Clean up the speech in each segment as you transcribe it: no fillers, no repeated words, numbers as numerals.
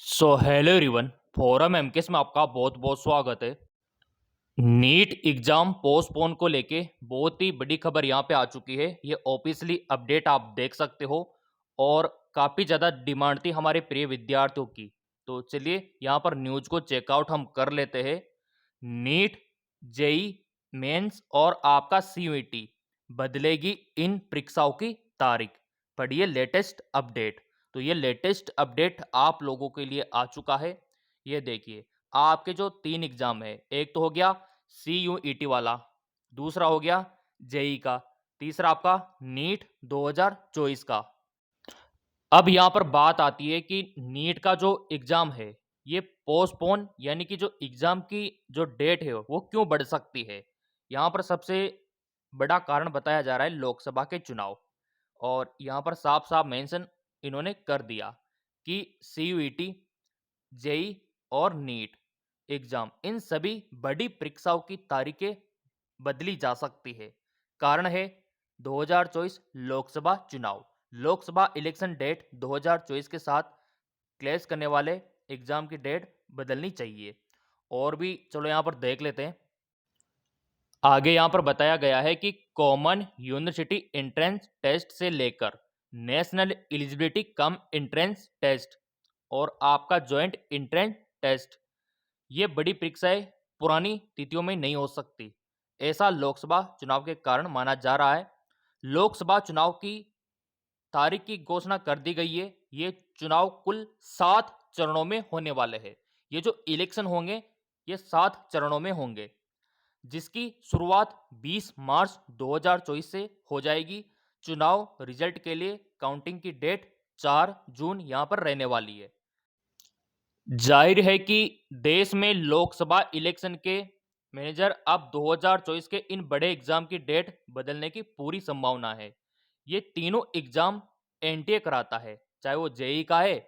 So hello everyone. Forum MKS में आपका बहुत बहुत स्वागत है। नीट एग्जाम पोस्टपोन को लेके बहुत ही बड़ी खबर यहाँ पे आ चुकी है। ये ऑफिशियली अपडेट आप देख सकते हो और काफ़ी ज़्यादा डिमांड थी हमारे प्रिय विद्यार्थियों की। तो चलिए यहाँ पर न्यूज़ को चेकआउट हम कर लेते हैं। नीट, जेई मेंस और आपका सीयूईटी बदलेगी इन परीक्षाओं की तारीख। पढ़िए लेटेस्ट अपडेट। तो ये लेटेस्ट अपडेट आप लोगों के लिए आ चुका है। ये देखिए, आपके जो 3 एग्ज़ाम है, एक तो हो गया सीयूईटी वाला, दूसरा हो गया जेईई का, तीसरा आपका नीट 2024 का। अब यहाँ पर बात आती है कि नीट का जो एग्ज़ाम है, ये पोस्टपोन यानी कि जो एग्ज़ाम की जो डेट है, वो क्यों बढ़ सकती है? यहाँ पर सबसे बड़ा कारण बताया जा रहा है लोकसभा के चुनाव। और यहाँ पर साफ-साफ मेंशन इन्होंने कर दिया कि सीयूईटी, जेईई और नीट एग्जाम इन सभी बड़ी परीक्षाओं की तारीखें बदली जा सकती है। कारण है 2024 लोकसभा चुनाव। लोकसभा इलेक्शन डेट 2024 के साथ क्लैश करने वाले एग्जाम की डेट बदलनी चाहिए। और भी चलो यहाँ पर देख लेते हैं। आगे यहाँ पर बताया गया है कि कॉमन यूनिवर्सिटी एंट्रेंस टेस्ट से लेकर national eligibility cum entrance test और आपका जॉइंट एंट्रेंस टेस्ट, ये बड़ी परीक्षाएं पुरानी तिथियों में नहीं हो सकती। ऐसा लोकसभा चुनाव के कारण माना जा रहा है। लोकसभा चुनाव की तारीख की घोषणा कर दी गई है। ये चुनाव कुल 7 चरणों में होने वाले हैं। ये जो इलेक्शन होंगे, ये 7 चरणों में होंगे, जिसकी शुरुआत 20 मार्च 2024 से हो जाएगी। चुनाव रिजल्ट के लिए काउंटिंग की डेट 4 जून यहाँ पर रहने वाली है। जाहिर है कि देश में लोकसभा इलेक्शन के मैनेजर अब 2024 के इन बड़े एग्जाम की डेट बदलने की पूरी संभावना है। ये तीनों एग्जाम एनटीए कराता है, चाहे वो जेई का है,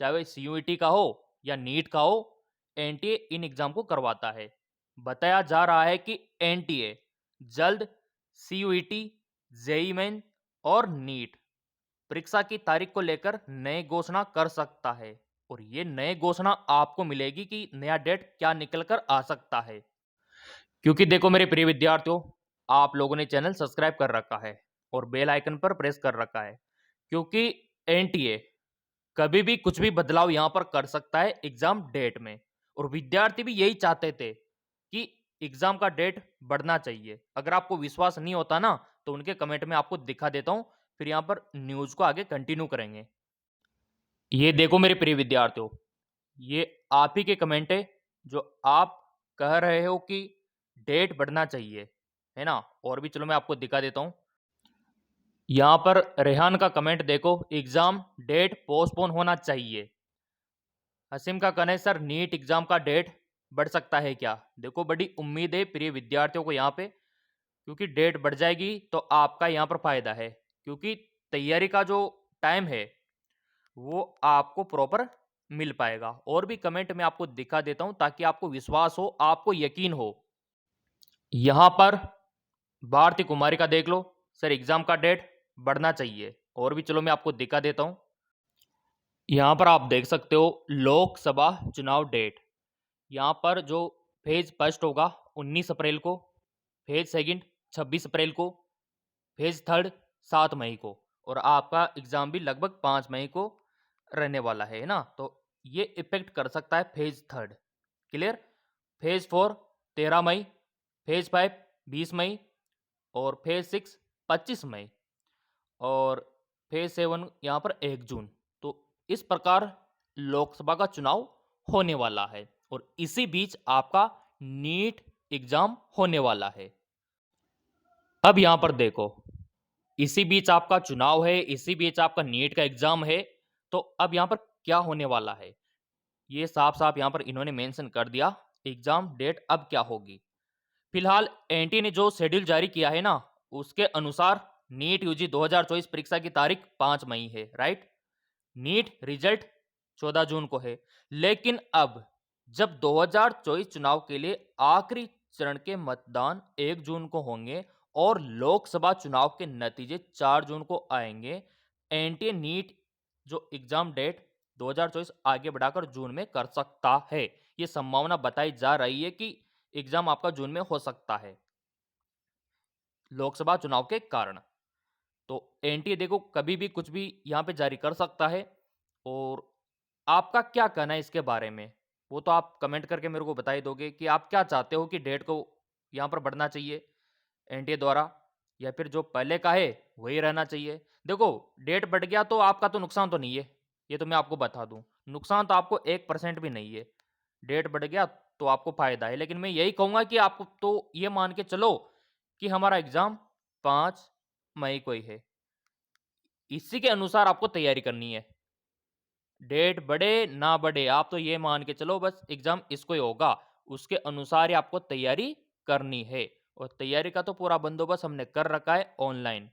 चाहे वो सीयूईटी का हो या नीट का हो। एनटीए इन एग्जाम को करवाता है। बताया जा रहा है कि एनटीए जल्द सीयूईटी, जेई मेन और नीट परीक्षा की तारीख को लेकर नए घोषणा कर सकता है। और ये नए घोषणा आपको मिलेगी कि नया डेट क्या निकल कर आ सकता है। क्योंकि देखो मेरे प्रिय विद्यार्थियों, आप लोगों ने चैनल सब्सक्राइब कर रखा है और बेल आइकन पर प्रेस कर रखा है, क्योंकि एनटीए कभी भी कुछ भी बदलाव यहाँ पर कर सकता है एग्जाम डेट में। और विद्यार्थी भी यही चाहते थे कि एग्जाम का डेट बढ़ना चाहिए। अगर आपको विश्वास नहीं होता ना, तो उनके कमेंट में आपको दिखा देता हूँ, फिर यहाँ पर न्यूज़ को आगे कंटिन्यू करेंगे। ये देखो मेरे प्रिय विद्यार्थियों, ये आप ही के कमेंट है जो आप कह रहे हो कि डेट बढ़ना चाहिए, है ना। और भी चलो मैं आपको दिखा देता हूँ। यहाँ पर रेहान का कमेंट देखो, एग्जाम डेट पोस्टपोन होना चाहिए। हसीम का कहना है सर नीट एग्जाम का डेट बढ़ सकता है क्या? देखो बड़ी उम्मीद है प्रिय विद्यार्थियों को यहाँ पे, क्योंकि डेट बढ़ जाएगी तो आपका यहाँ पर फायदा है, क्योंकि तैयारी का जो टाइम है वो आपको प्रॉपर मिल पाएगा। और भी कमेंट में आपको दिखा देता हूं ताकि आपको विश्वास हो, आपको यकीन हो। यहां पर भारती कुमारी का देख लो, सर एग्जाम का डेट बढ़ना चाहिए। और भी चलो मैं आपको दिखा देता हूं। यहां पर आप देख सकते हो लोकसभा चुनाव डेट। यहां पर जो फेज फर्स्ट होगा 19 अप्रैल को, फेज सेकंड 26 अप्रैल को, फेज थर्ड 7 मई को, और आपका एग्जाम भी लगभग 5 मई को रहने वाला है ना। तो ये इफेक्ट कर सकता है phase third. Clear. Phase four 13 मई, फेज फाइव 20 मई और फेज सिक्स 25 मई और फेज सेवन यहाँ पर 1 जून। तो इस प्रकार लोकसभा का चुनाव होने वाला है और इसी बीच आपका नीट एग्जाम होने वाला है। अब यहाँ पर देखो, इसी बीच आपका चुनाव है, इसी बीच आपका नीट का एग्जाम है। तो अब यहाँ पर क्या होने वाला है, ये साफ साफ यहाँ पर इन्होंने मेंशन कर दिया। एग्जाम डेट अब क्या होगी। फिलहाल एनटीए ने जो शेड्यूल जारी किया है ना, उसके अनुसार नीट यूजी 2024 परीक्षा की तारीख 5 मई है, राइट। नीट रिजल्ट 14 जून को है। लेकिन अब जब 2024 चुनाव के लिए आखिरी चरण के मतदान 1 जून को होंगे और लोकसभा चुनाव के नतीजे 4 जून को आएंगे, एनटीए नीट जो एग्जाम डेट 2024 आगे बढ़ाकर जून में कर सकता है। ये संभावना बताई जा रही है कि एग्जाम आपका जून में हो सकता है लोकसभा चुनाव के कारण। तो एनटीए देखो कभी भी कुछ भी यहाँ पे जारी कर सकता है। और आपका क्या कहना है इसके बारे में, वो तो आप कमेंट करके मेरे को बता ही दोगे कि आप क्या चाहते हो कि डेट को यहाँ पर बढ़ना चाहिए एनटीए द्वारा, या फिर जो पहले का है वही रहना चाहिए। देखो डेट बढ़ गया तो आपका तो नुकसान तो नहीं है, ये तो मैं आपको बता दूं। नुकसान तो आपको 1% भी नहीं है। डेट बढ़ गया तो आपको फायदा है, लेकिन मैं यही कहूंगा कि आपको तो ये मान के चलो कि हमारा एग्जाम 5 मई को ही है, इसी के अनुसार आपको तैयारी करनी है। डेट बढ़े ना बढ़े आप तो ये मान के चलो बस एग्जाम इसको ही होगा, उसके अनुसार ही आपको तैयारी करनी है। और तैयारी का तो पूरा बंदोबस्त हमने कर रखा है ऑनलाइन।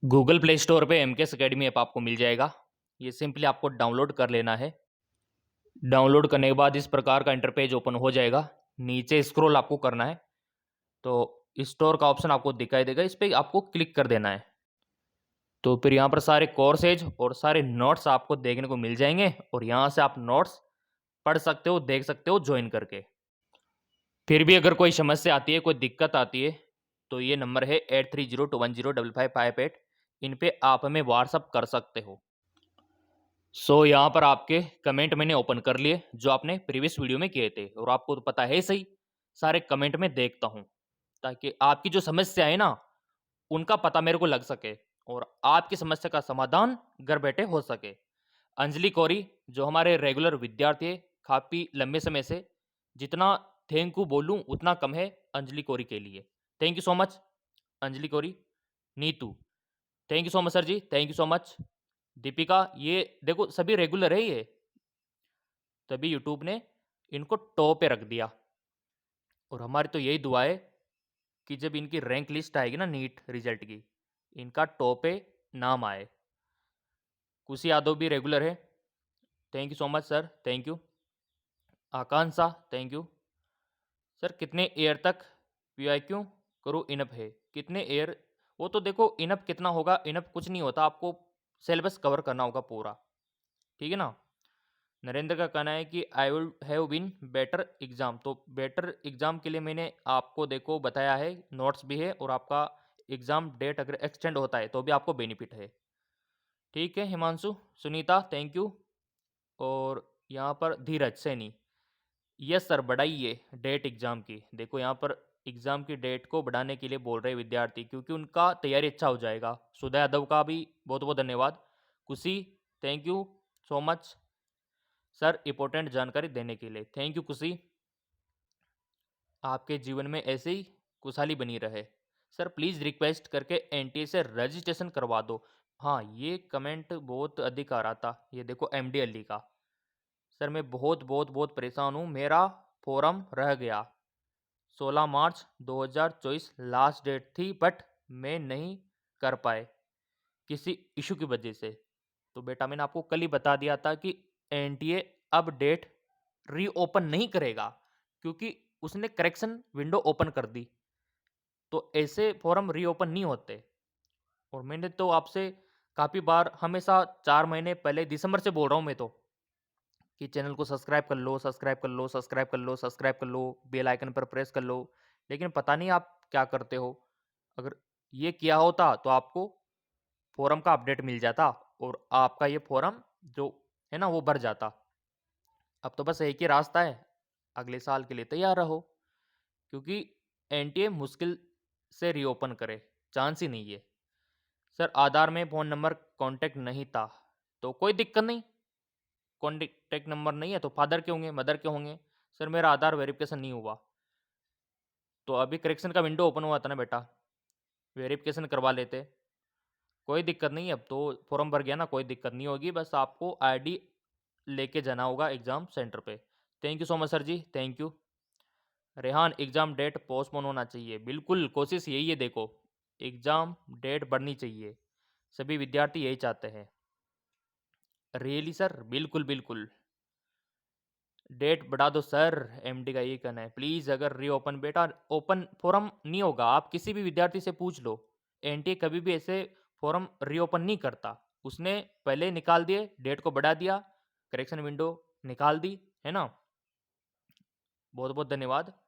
गूगल प्ले स्टोर पे एमकेएस एकेडमी ऐप आपको मिल जाएगा। ये सिंपली आपको डाउनलोड कर लेना है। डाउनलोड करने के बाद इस प्रकार का इंटरपेज ओपन हो जाएगा। नीचे स्क्रॉल आपको करना है तो स्टोर का ऑप्शन आपको दिखाई देगा, इस पर आपको क्लिक कर देना है। तो फिर यहाँ पर सारे कोर्सेज और सारे नोट्स आपको देखने को मिल जाएंगे और यहाँ से आप नोट्स पढ़ सकते हो, देख सकते हो ज्वाइन करके। फिर भी अगर कोई समस्या आती है, कोई दिक्कत आती है, तो ये नंबर है 8302105558। इन पे आप हमें व्हाट्सअप कर सकते हो। सो यहाँ पर आपके कमेंट मैंने ओपन कर लिए जो आपने प्रीवियस वीडियो में किए थे, और आपको तो पता है सही सारे कमेंट में देखता हूँ ताकि आपकी जो समस्या है ना उनका पता मेरे को लग सके और आपकी समस्या का समाधान घर बैठे हो सके। अंजलि कोरी जो हमारे रेगुलर विद्यार्थी है काफ़ी लंबे समय से, जितना थैंक यू बोलूँ उतना कम है अंजलि कोरी के लिए। Thank you so much Anjali Kori. Neetu thank you so much sir ji, thank you so much. Deepika ये देखो सभी रेगुलर है ये, तभी यूट्यूब ने इनको टॉप पे रख दिया। और हमारी तो यही दुआ है कि जब इनकी रैंक लिस्ट आएगी ना नीट रिजल्ट की, इनका टॉप पे नाम आए। कुशी यादव भी रेगुलर है, thank you so much sir, thank you. Akanksha thank you. Sir कितने ईयर तक पीआईक्यू करो इनप है, कितने ईयर? वो तो देखो इनप कितना होगा, इनप कुछ नहीं होता, आपको सिलेबस कवर करना होगा पूरा, ठीक है ना। नरेंद्र का कहना है कि I will have been better exam, तो बेटर एग्जाम के लिए मैंने आपको देखो बताया है, नोट्स भी है और आपका एग्जाम डेट अगर एक्सटेंड होता है तो भी आपको बेनिफिट है। ठीक है हिमांशु, सुनीता थैंक यू। और यहाँ पर धीरज सैनी, यस सर बढ़ाइए डेट एग्जाम की। देखो यहाँ पर एग्जाम की डेट को बढ़ाने के लिए बोल रहे विद्यार्थी क्योंकि उनका तैयारी अच्छा हो जाएगा। सुधा यादव का भी बहुत बहुत धन्यवाद। खुशी thank you so much sir important जानकारी देने के लिए, थैंक यू खुशी। आपके जीवन में ऐसे ही खुशहाली बनी रहे। सर प्लीज़ रिक्वेस्ट करके एनटीए से रजिस्ट्रेशन करवा दो। हाँ ये कमेंट बहुत अधिक आ रहा था, ये देखो एमडी अली का। सर मैं बहुत बहुत बहुत परेशान हूँ, मेरा फॉर्म रह गया, 16 मार्च 2024 लास्ट डेट थी बट मैं नहीं कर पाए किसी इशू की वजह से। तो बेटा मैंने आपको कल ही बता दिया था कि एनटीए अब डेट रीओपन नहीं करेगा क्योंकि उसने करेक्शन विंडो ओपन कर दी, तो ऐसे फॉर्म रीओपन नहीं होते। और मैंने तो आपसे काफ़ी बार हमेशा 4 महीने पहले दिसंबर से बोल रहा हूँ मैं तो कि चैनल को सब्सक्राइब कर लो, सब्सक्राइब कर लो, सब्सक्राइब कर लो, सब्सक्राइब कर लो, बेल आइकन पर प्रेस कर लो, लेकिन पता नहीं आप क्या करते हो। अगर ये किया होता तो आपको फोरम का अपडेट मिल जाता और आपका ये फोरम जो है ना वो भर जाता। अब तो बस एक ही रास्ता है, अगले साल के लिए तैयार रहो क्योंकि एनटीए मुश्किल से रीओपन करे, चांस ही नहीं है। सर आधार में फ़ोन नंबर कांटेक्ट नहीं था, तो कोई दिक्कत नहीं, कॉन्टेक्ट नंबर नहीं है तो फादर के होंगे, मदर के होंगे। सर मेरा आधार वेरिफिकेशन नहीं हुआ, तो अभी करेक्शन का विंडो ओपन हुआ था ना बेटा, वेरिफिकेशन करवा लेते। कोई दिक्कत नहीं है, अब तो फॉर्म भर गया ना, कोई दिक्कत नहीं होगी, बस आपको आईडी लेके जाना होगा एग्ज़ाम सेंटर पे। Thank you so much sir ji, thank you. Rehan exam date postpone होना चाहिए, बिल्कुल कोशिश यही है, देखो एग्ज़ाम डेट बढ़नी चाहिए, सभी विद्यार्थी यही चाहते हैं। रियली सर, बिल्कुल बिल्कुल डेट बढ़ा दो सर, एमडी का ये कहना है। प्लीज़ अगर रीओपन बेटा ओपन फोरम नहीं होगा, आप किसी भी विद्यार्थी से पूछ लो, एनटीए कभी भी ऐसे फोरम रीओपन नहीं करता। उसने पहले निकाल दिए, डेट को बढ़ा दिया, करेक्शन विंडो निकाल दी, है ना? बहुत-बहुत धन्यवाद।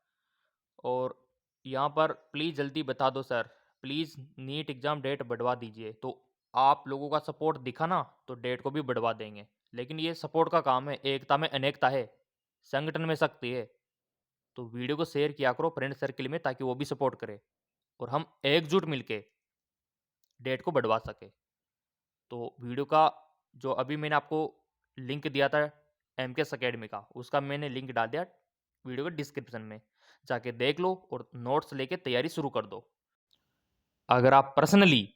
और यहाँ पर प्लीज़ जल्दी बता दो sir, please NEET exam date बढ़वा दीजिए। तो आप लोगों का सपोर्ट दिखा ना, तो डेट को भी बढ़वा देंगे। लेकिन ये सपोर्ट का काम है, एकता में अनेकता है, संगठन में शक्ति है। तो वीडियो को शेयर किया करो फ्रेंड सर्किल में ताकि वो भी सपोर्ट करे और हम एकजुट मिलके डेट को बढ़वा सकें। तो वीडियो का जो अभी मैंने आपको लिंक दिया था एमकेएस अकेडमी का, उसका मैंने लिंक डाल दिया वीडियो के डिस्क्रिप्शन में। जाके देख लो और नोट्स लेके तैयारी शुरू कर दो। अगर आप पर्सनली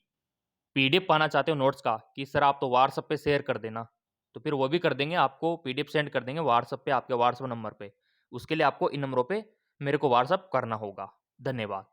पीडीएफ पाना चाहते हो नोट्स का कि सर आप तो व्हाट्सएप पे शेयर कर देना, तो फिर वो भी कर देंगे, आपको पीडीएफ सेंड कर देंगे व्हाट्सएप पे, आपके व्हाट्सएप नंबर पे। उसके लिए आपको इन नंबरों पे मेरे को व्हाट्सएप करना होगा। धन्यवाद।